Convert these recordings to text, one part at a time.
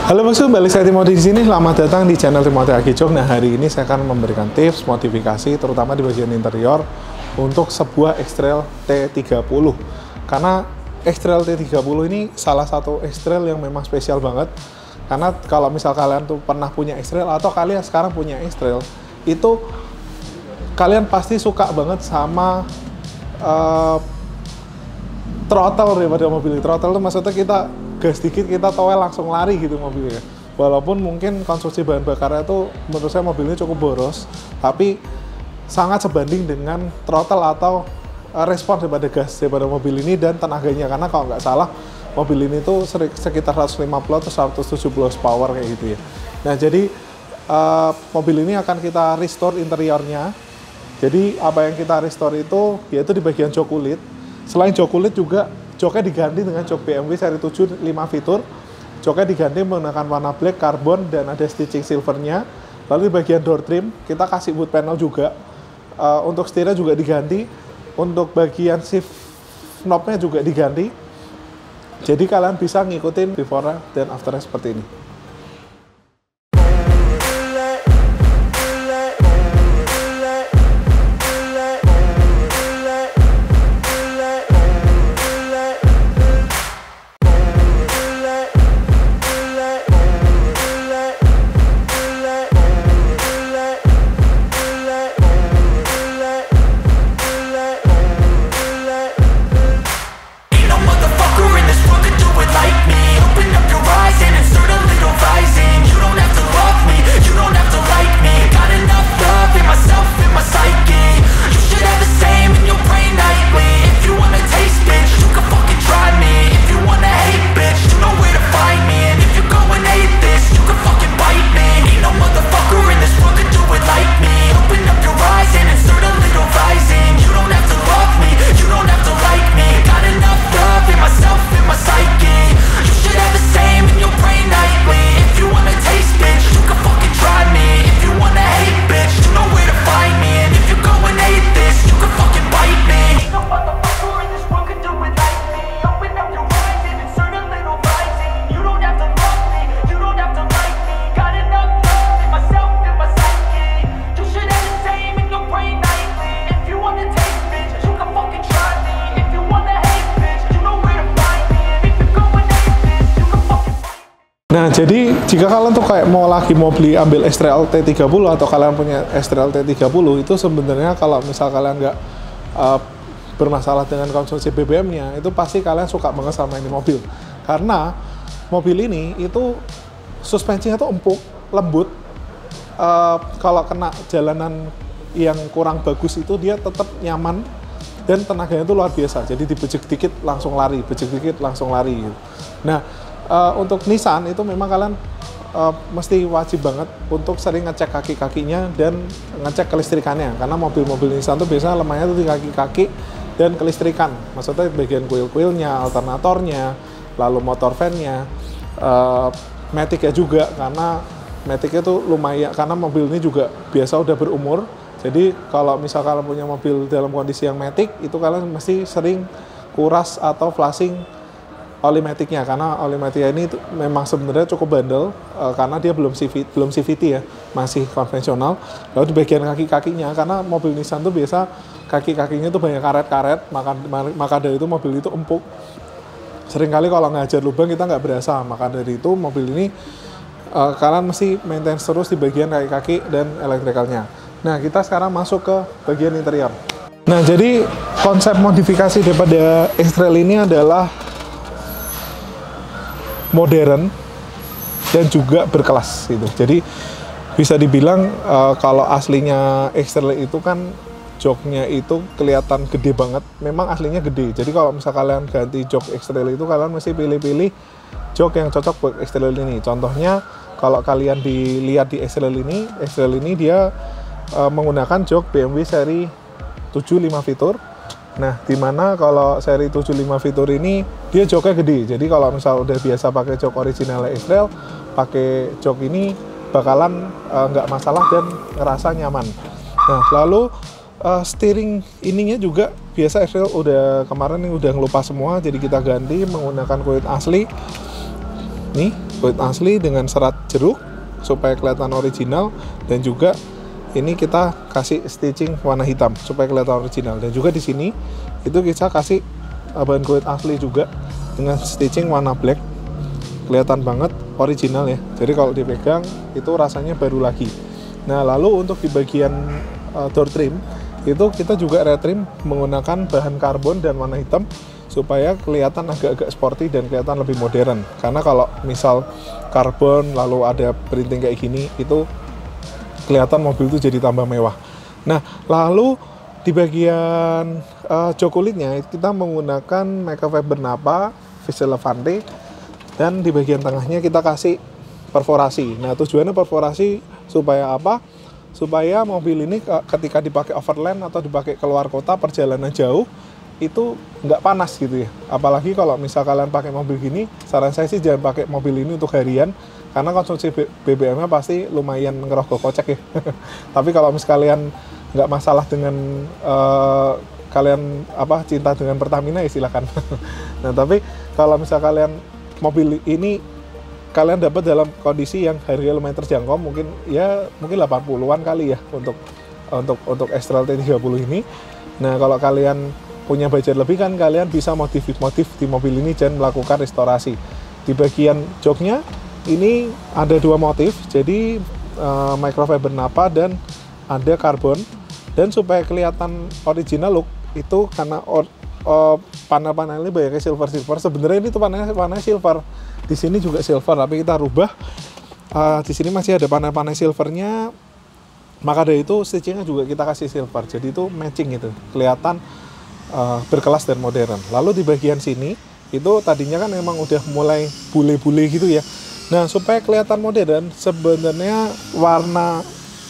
Halo bosku, balik saya Timothy di sini. Selamat datang di channel Timothy Agijok. Nah, hari ini saya akan memberikan tips modifikasi terutama di bagian interior untuk sebuah X-Trail T30. Karena X-Trail T30 ini salah satu X-Trail yang memang spesial banget. Karena kalau misal kalian tuh pernah punya X-Trail atau kalian sekarang punya X-Trail, itu kalian pasti suka banget sama throttle daripada mobil. Throttle itu maksudnya kita gas dikit, kita toel langsung lari gitu mobilnya. Walaupun mungkin konsumsi bahan bakarnya itu menurut saya mobilnya cukup boros, tapi sangat sebanding dengan throttle atau respon daripada gas daripada mobil ini dan tenaganya. Karena kalau nggak salah mobil ini tuh sekitar 150 atau 170 horsepower kayak gitu ya. Nah jadi mobil ini akan kita restore interiornya. Jadi apa yang kita restore itu yaitu di bagian jok kulit. Selain jok kulit juga joknya diganti dengan jok BMW seri 7 5 fitur. Joknya diganti menggunakan warna black, carbon, dan ada stitching silvernya. Lalu di bagian door trim, kita kasih wood panel juga. Untuk setirnya juga diganti. Untuk bagian shift knobnya juga diganti. Jadi kalian bisa ngikutin before dan after seperti ini. Nah, jadi jika kalian tuh kayak mau beli ambil X-Trail T30 atau kalian punya X-Trail T30 itu sebenarnya kalau misal kalian nggak bermasalah dengan konsumsi BBM-nya, itu pasti kalian suka banget sama ini mobil. Karena mobil ini itu suspensinya tuh empuk, lembut. Kalau kena jalanan yang kurang bagus itu dia tetap nyaman dan tenaganya itu luar biasa. Jadi dibejek dikit langsung lari, bejek dikit langsung lari. Gitu. Nah, untuk Nissan itu memang kalian mesti wajib banget untuk sering ngecek kaki-kakinya dan ngecek kelistrikannya, karena mobil-mobil Nissan tuh biasanya lemahnya tuh di kaki-kaki dan kelistrikan, maksudnya bagian kuil-kuilnya, alternatornya, lalu motor fan-nya, matic-nya juga, karena matic-nya tuh lumayan, karena mobil ini juga biasa udah berumur. Jadi kalau misal kalian punya mobil dalam kondisi yang matic, itu kalian mesti sering kuras atau flashing oli matic-nya, karena oli matic ini memang sebenarnya cukup bandel karena dia belum CVT ya, masih konvensional. Lalu di bagian kaki-kakinya, karena mobil Nissan tuh biasa kaki-kakinya tuh banyak karet-karet, maka dari itu mobil itu empuk. Seringkali kalau ngajar lubang kita nggak berasa, maka dari itu mobil ini kalian mesti maintenance terus di bagian kaki-kaki dan elektrikalnya. Nah, kita sekarang masuk ke bagian interior. Nah, jadi konsep modifikasi daripada X-Trail ini adalah modern dan juga berkelas gitu. Jadi bisa dibilang kalau aslinya X-Trail itu kan joknya itu kelihatan gede banget. Memang aslinya gede. Jadi kalau misal kalian ganti jok X-Trail itu kalian mesti pilih-pilih jok yang cocok buat X-Trail ini. Contohnya kalau kalian dilihat di X-Trail ini dia menggunakan jok BMW seri 7 5 fitur. Nah, dimana kalau seri 75 fitur ini dia joknya gede. Jadi kalau misal udah biasa pakai jok original X-Trail, pakai jok ini bakalan nggak masalah dan ngerasa nyaman. Nah, lalu steering ininya juga biasa X-Trail udah kemarin nih udah ngelupas semua, jadi kita ganti menggunakan kulit asli. Nih, kulit asli dengan serat jeruk supaya kelihatan original, dan juga ini kita kasih stitching warna hitam supaya kelihatan original. Dan juga di sini itu kita kasih bahan kulit asli juga dengan stitching warna black, kelihatan banget original ya. Jadi kalau dipegang itu rasanya baru lagi. Nah, lalu untuk di bagian door trim itu kita juga retrim menggunakan bahan karbon dan warna hitam supaya kelihatan agak-agak sporty dan kelihatan lebih modern. Karena kalau misal karbon lalu ada printing kayak gini, itu kelihatan mobil itu jadi tambah mewah. Nah, lalu di bagian jok kulitnya kita menggunakan microfiber Nappa Vise Levante, dan di bagian tengahnya kita kasih perforasi. Nah, tujuannya perforasi supaya apa? Supaya mobil ini ketika dipakai overland atau dipakai keluar kota perjalanan jauh itu nggak panas gitu ya. Apalagi kalau misal kalian pakai mobil gini, saran saya sih jangan pakai mobil ini untuk harian, karena konsumsi BBM-nya pasti lumayan ngerogoh kocek ya. Tapi kalau misalnya kalian nggak masalah dengan kalian cinta dengan Pertamina ya silakan. Nah, tapi kalau misalnya kalian mobil ini kalian dapat dalam kondisi yang harganya lumayan terjangkau, mungkin 80-an kali ya untuk X-Trail T30 ini. Nah, kalau kalian punya budget lebih kan kalian bisa motif di mobil ini dan melakukan restorasi. Di bagian joknya ini ada dua motif, jadi microfiber Nappa dan ada karbon. Dan supaya kelihatan original look itu karena panel-panel ini banyaknya silver. Sebenarnya ini tuh panelnya silver. Di sini juga silver, tapi kita rubah. Di sini masih ada panel-panel silvernya. Maka dari itu stitchingnya juga kita kasih silver. Jadi itu matching gitu, kelihatan berkelas dan modern. Lalu di bagian sini itu tadinya kan memang udah mulai bule-bule gitu ya. Nah, supaya kelihatan modern, sebenarnya warna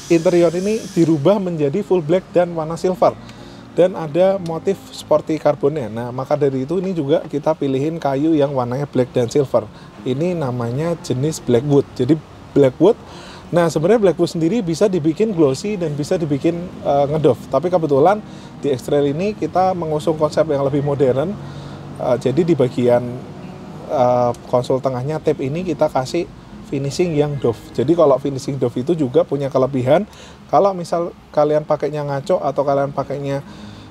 interior ini dirubah menjadi full black dan warna silver, dan ada motif sporty karbonnya. Nah, maka dari itu ini juga kita pilihin kayu yang warnanya black dan silver. Ini namanya jenis Blackwood. Jadi Blackwood. Nah, sebenarnya Blackwood sendiri bisa dibikin glossy dan bisa dibikin ngedoff. Tapi kebetulan di X-Trail ini kita mengusung konsep yang lebih modern. Jadi di bagian konsol tengahnya tape ini kita kasih finishing yang doff. Jadi kalau finishing doff itu juga punya kelebihan. Kalau misal kalian pakainya ngaco atau kalian pakainya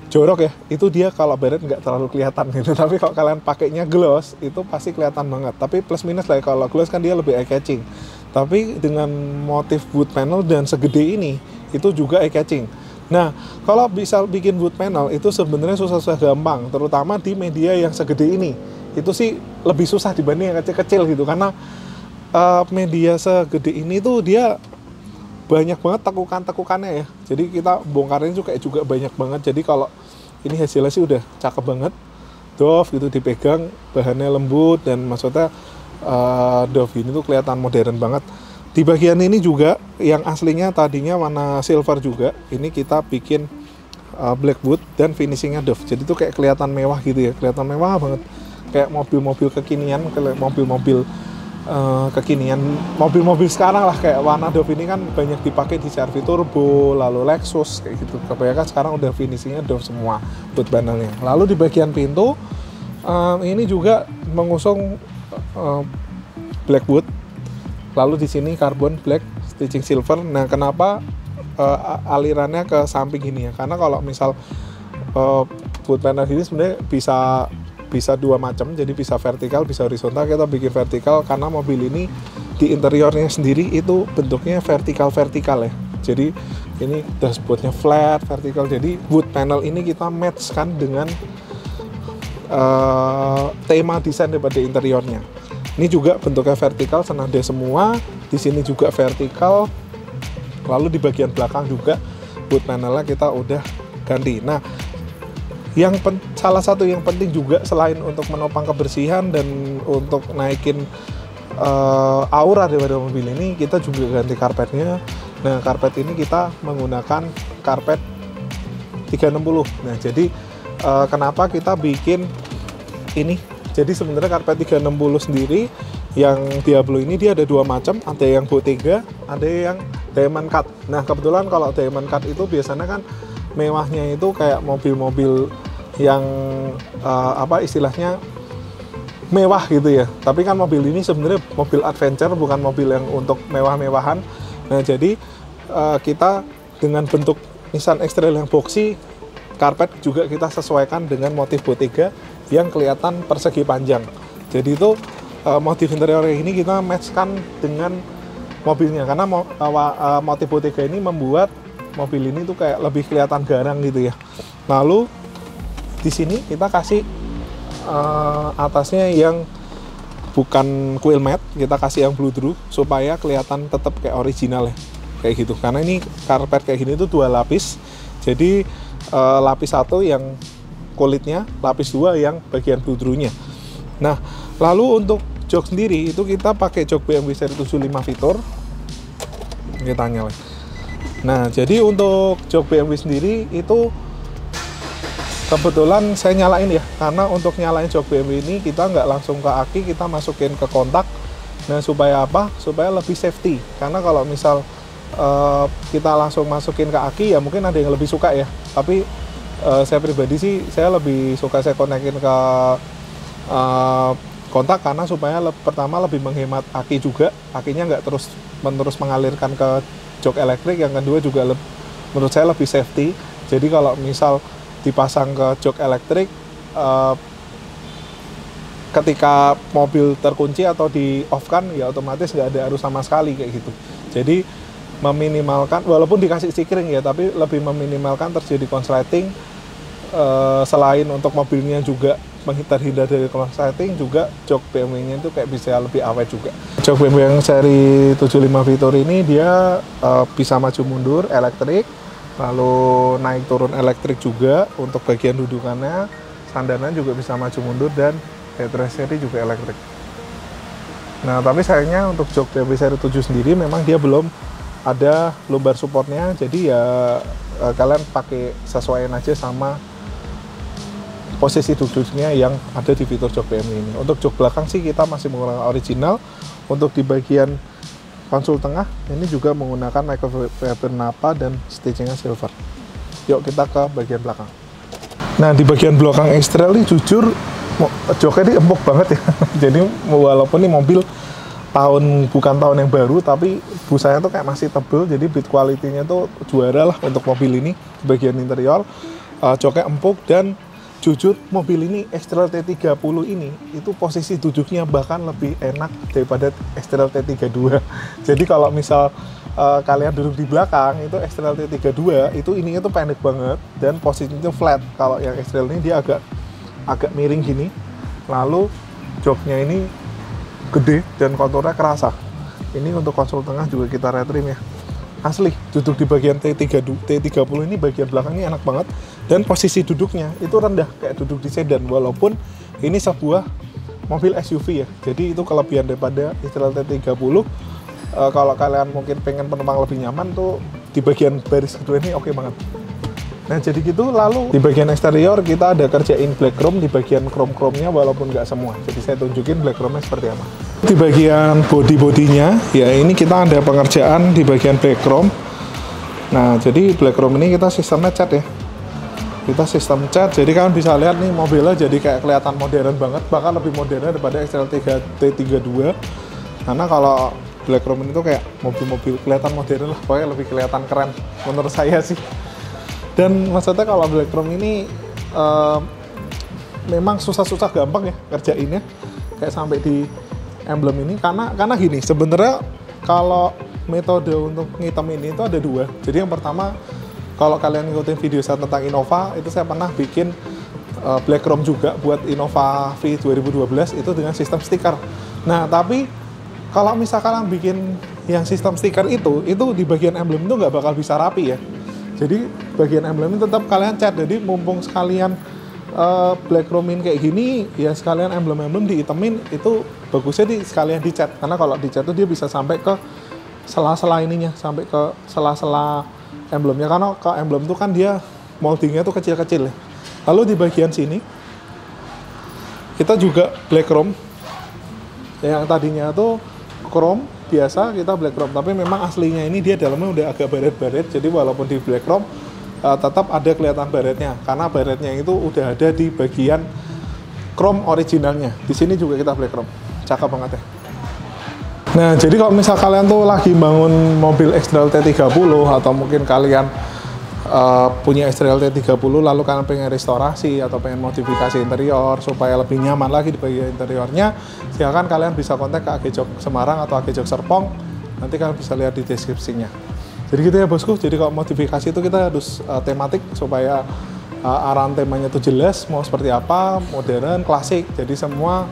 jorok ya, itu dia kalau baret nggak terlalu kelihatan gitu. Tapi kalau kalian pakainya gloss itu pasti kelihatan banget. Tapi plus minus lah, kalau gloss kan dia lebih eye catching. Tapi dengan motif wood panel dan segede ini itu juga eye catching. Nah, kalau bisa bikin wood panel itu sebenarnya susah-susah gampang, terutama di media yang segede ini. Itu sih lebih susah dibanding yang kecil-kecil gitu, karena media segede ini tuh dia banyak banget tekukan-tekukannya ya. Jadi kita bongkarnya juga banyak banget. Jadi kalau ini hasilnya sih udah cakep banget. Doff gitu dipegang, bahannya lembut dan maksudnya doff ini tuh kelihatan modern banget. Di bagian ini juga yang aslinya tadinya warna silver juga, ini kita bikin Blackwood dan finishingnya doff. Jadi tuh kayak kelihatan mewah gitu ya, kelihatan mewah banget. Kayak mobil-mobil kekinian, mobil-mobil kekinian, mobil-mobil sekarang lah, kayak warna doff ini kan banyak dipakai di CR-V Turbo, lalu Lexus kayak gitu. Kebanyakan sekarang udah finishingnya doff semua buat panelnya. Lalu di bagian pintu ini juga mengusung Blackwood. Lalu di sini karbon black, stitching silver. Nah, kenapa alirannya ke samping gini ya? Karena kalau misal wood panel ini sebenarnya bisa dua macam, jadi bisa vertikal, bisa horizontal. Kita bikin vertikal karena mobil ini di interiornya sendiri itu bentuknya vertikal ya. Jadi ini dashboardnya flat, vertikal. Jadi wood panel ini kita matchkan dengan tema desain daripada interiornya. Ini juga bentuknya vertikal, senada semua. Di sini juga vertikal. Lalu di bagian belakang juga wood panelnya kita udah ganti. Nah, salah satu yang penting juga selain untuk menopang kebersihan dan untuk naikin aura daripada mobil ini, kita juga ganti karpetnya. Nah, karpet ini kita menggunakan karpet 360. Nah, jadi kenapa kita bikin ini? Jadi sebenarnya karpet 360 sendiri yang Diablo ini dia ada dua macam, ada yang Bottega, ada yang Diamond Cut. Nah, kebetulan kalau Diamond Cut itu biasanya kan mewahnya itu kayak mobil-mobil yang istilahnya mewah gitu ya. Tapi kan mobil ini sebenarnya mobil adventure, bukan mobil yang untuk mewah-mewahan. Nah, jadi kita dengan bentuk Nissan X-Trail yang boxy, karpet juga kita sesuaikan dengan motif Bottega yang kelihatan persegi panjang. Jadi itu motif interior ini kita matchkan dengan mobilnya, karena motif Bottega ini membuat mobil ini tuh kayak lebih kelihatan garang gitu ya. Lalu di sini kita kasih atasnya yang bukan quill matte, kita kasih yang bluedroo supaya kelihatan tetap kayak original ya, kayak gitu. Karena ini karpet kayak gini tuh 2 lapis, jadi lapis 1 yang kulitnya, lapis 2 yang bagian bluedroo-nya. Nah, lalu untuk jok sendiri itu kita pakai jok BMW seri 75 fitur. Kita nyalain. Nah, jadi untuk jok BMW sendiri itu kebetulan saya nyalain ya, karena untuk nyalain jok BMW ini kita nggak langsung ke aki, kita masukin ke kontak. Nah, supaya apa? Supaya lebih safety. Karena kalau misal kita langsung masukin ke aki ya mungkin ada yang lebih suka ya. Tapi saya pribadi sih saya lebih suka saya konekin ke kontak, karena supaya pertama lebih menghemat aki juga, akinya nggak terus-menerus mengalirkan ke jok elektrik. Yang kedua juga menurut saya lebih safety. Jadi kalau misal dipasang ke jok elektrik, ketika mobil terkunci atau di off kan ya otomatis nggak ada arus sama sekali kayak gitu. Jadi meminimalkan, walaupun dikasih stickering ya, tapi lebih meminimalkan terjadi konsleting. Selain untuk mobilnya juga menghindar dari konsleting, juga jok BMW-nya itu kayak bisa lebih awet juga. Jok BMW yang seri 75 fitur ini dia bisa maju mundur elektrik, lalu naik turun elektrik juga. Untuk bagian dudukannya, sandaran juga bisa maju mundur, dan headrest seri juga elektrik. Nah, tapi sayangnya untuk jok BMW seri 7 sendiri memang dia belum ada lumbar supportnya, jadi ya kalian pakai sesuaiin aja sama posisi duduknya yang ada di fitur jok BMW ini. Untuk jok belakang sih kita masih menggunakan original. Untuk di bagian konsol tengah ini juga menggunakan microfiber napa dan stitchingnya silver. Yuk kita ke bagian belakang. Nah, di bagian belakang X-Trail ini jujur joknya ini empuk banget ya. Jadi walaupun ini mobil bukan tahun yang baru, tapi busanya tuh kayak masih tebel, jadi build quality-nya tuh juara lah untuk mobil ini. Di bagian interior joknya empuk, dan jujur mobil ini X-Trail T30 ini itu posisi duduknya bahkan lebih enak daripada X-Trail T32. Jadi kalau misal kalian duduk di belakang itu X-Trail T32 itu ininya tuh pendek banget dan posisinya flat. Kalau yang X-Trail ini dia agak miring gini, lalu joknya ini gede dan konturnya kerasa. Ini untuk konsol tengah juga kita retrim ya. Asli, duduk di bagian T30 ini bagian belakangnya enak banget, dan posisi duduknya itu rendah kayak duduk di sedan, walaupun ini sebuah mobil SUV ya. Jadi itu kelebihan daripada X-Trail T30. Kalau kalian mungkin pengen penumpang lebih nyaman tuh di bagian baris kedua ini oke banget. Nah, jadi gitu. Lalu di bagian eksterior kita ada kerjain black chrome di bagian chrome-chrome-nya, walaupun nggak semua. Jadi saya tunjukin black chrome-nya seperti apa. Di bagian body-bodinya ya ini kita ada pengerjaan di bagian black chrome. Nah, jadi black chrome ini kita sistemnya cat ya. Kita sistem cat, jadi kalian bisa lihat nih mobilnya jadi kayak kelihatan modern banget, bahkan lebih modern daripada X-Trail T32. Karena kalau black chrome ini tuh kayak mobil-mobil kelihatan modern lah, pokoknya lebih kelihatan keren menurut saya sih. Dan maksudnya kalau black chrome ini memang susah-susah gampang ya kerjainnya, kayak sampai di emblem ini, karena gini, sebenarnya kalau metode untuk ngitem ini itu ada 2. Jadi yang pertama, kalau kalian ngikutin video saya tentang Innova, itu saya pernah bikin black chrome juga buat Innova V 2012 itu dengan sistem stiker. Nah, tapi kalau misalkan kalian bikin yang sistem stiker itu di bagian emblem itu nggak bakal bisa rapi ya. Jadi bagian emblem ini tetap kalian cat. Jadi mumpung sekalian black chromein kayak gini, ya sekalian emblem-emblem diitemin, itu bagusnya sekalian dicat. Karena kalau dicat itu dia bisa sampai ke sela-sela ininya, sampai ke sela-sela emblemnya. Karena ke emblem itu kan dia moldingnya tuh kecil-kecil ya. Lalu di bagian sini kita juga black chrome. Yang tadinya tuh chrome biasa, kita black chrome, tapi memang aslinya ini dia dalamnya udah agak baret-baret. Jadi walaupun di black chrome tetap ada kelihatan baretnya, karena baretnya itu udah ada di bagian chrome originalnya. Di sini juga kita beli chrome. Cakep banget ya. Nah, jadi kalau misal kalian tuh lagi bangun mobil X-Trail T30 atau mungkin kalian punya X-Trail T30 lalu kalian pengen restorasi atau pengen modifikasi interior supaya lebih nyaman lagi di bagian interiornya, silakan kalian bisa kontak ke AG Jok Semarang atau AG Jok Serpong. Nanti kalian bisa lihat di deskripsinya. Jadi gitu ya bosku. Jadi kalau modifikasi itu kita harus tematik supaya arahan temanya itu jelas, mau seperti apa, modern, klasik. Jadi semua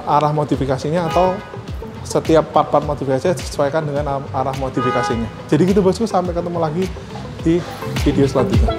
arah modifikasinya atau setiap part-part modifikasi disesuaikan dengan arah modifikasinya. Jadi gitu bosku, sampai ketemu lagi di video selanjutnya.